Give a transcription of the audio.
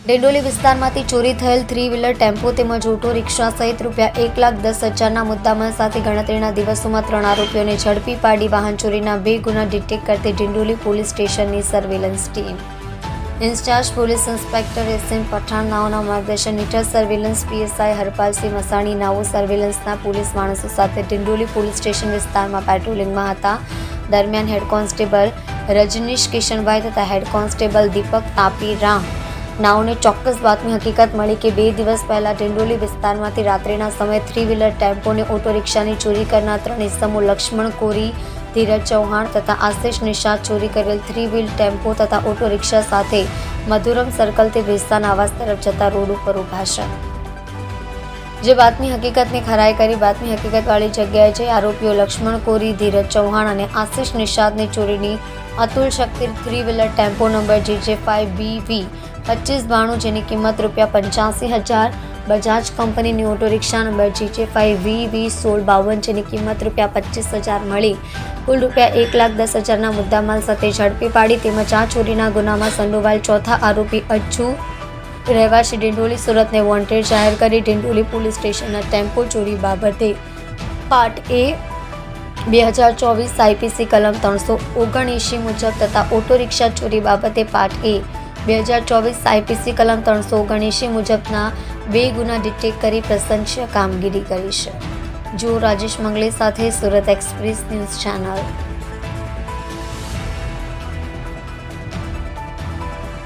ડિંડોલી વિસ્તારમાંથી ચોરી થયેલ 3 વ્હીલર ટેમ્પો તેમજ ઓટો રિક્ષા સહિત ₹1,10,000ના મુદ્દામાલ સાથે ગણતરીના દિવસોમાં 3 આરોપીઓને ઝડપી પાડી વાહન ચોરીના 2 ગુના ડિટેક્ટ કરતી ડિંડોલી પોલીસ સ્ટેશનની surveillance team in-charge police inspector SN Pathan નાઓના માર્ગદર્શન હેઠળ સર્વેલન્સ પીએસઆઈ હરપાલસિંહ મસાણી નાઓ સર્વેલન્સના પોલીસ માણસો સાથે ડિંડોલી પોલીસ સ્ટેશન વિસ્તારમાં પેટ્રોલિંગમાં હતા. દરમિયાન હેડ કોન્સ્ટેબલ રજનીશ કિશનભાઈ તથા હેડ કોન્સ્ટેબલ દીપક તાપી રામ નાઓને ચોક્કસ બાતમી હકીકત મળી કે 2 દિવસ પહેલા ડિંડોલી વિસ્તારમાંથી રાત્રિના સમયે 3 વ્હીલર ટેમ્પોને ઓટો રિક્ષાની ચોરી કરનાર 3 ઇસમો લક્ષ્મણ કોરી, ધીરજ ચૌહાણ તથા આશિષ નિષાદ ચોરી કરેલ 3 વ્હીલ ટેમ્પો તથા ઓટો રિક્ષા સાથે મધુરમ સર્કલથી ભેસ્તાન આવાસ તરફ જતા રોડ ઉપર ઊભા છે. જે બાતમી હકીકતની ખરાઈ કરી બાતમી હકીકતવાળી જગ્યાએ જઈ આરોપીઓ લક્ષ્મણ કોરી, ધીરજ ચૌહાણ અને આશિષ નિષાદની ચોરીની અતુલ શક્તિ 3 વ્હીલર ટેમ્પો નંબર JJ5BV 2592 જેની કિંમત ₹85,000, બજાજ કંપનીની ઓટો રિક્ષા નંબર JJ5VV 1652 જેની કિંમત ₹25,000 મળી કુલ ₹1,10,000ના મુદ્દામાલ સાથે ઝડપી પાડી તેમજ આ ચોરીના ગુનામાં સંડોવાયેલ ચોથા આરોપી અજ્જુ રહેવાસી ડિંડોલી સુરતને વોન્ટેડ જાહેર કરી ડિંડોલી પોલીસ સ્ટેશનના ટેમ્પો ચોરી બાબતે પાર્ટ A 2024 IPC કલમ 379 મુજબ તથા ઓટો રિક્ષા ચોરી બાબતે પાર્ટ A 2024 IPC કલમ 379 મુજબના 2 ગુના ડિટેક્ટ કરી પ્રશંસનીય કામગીરી કરી છે. જો રાજેશ મંગલે સાથે સુરત એક્સપ્રેસ ન્યૂઝ ચેનલ.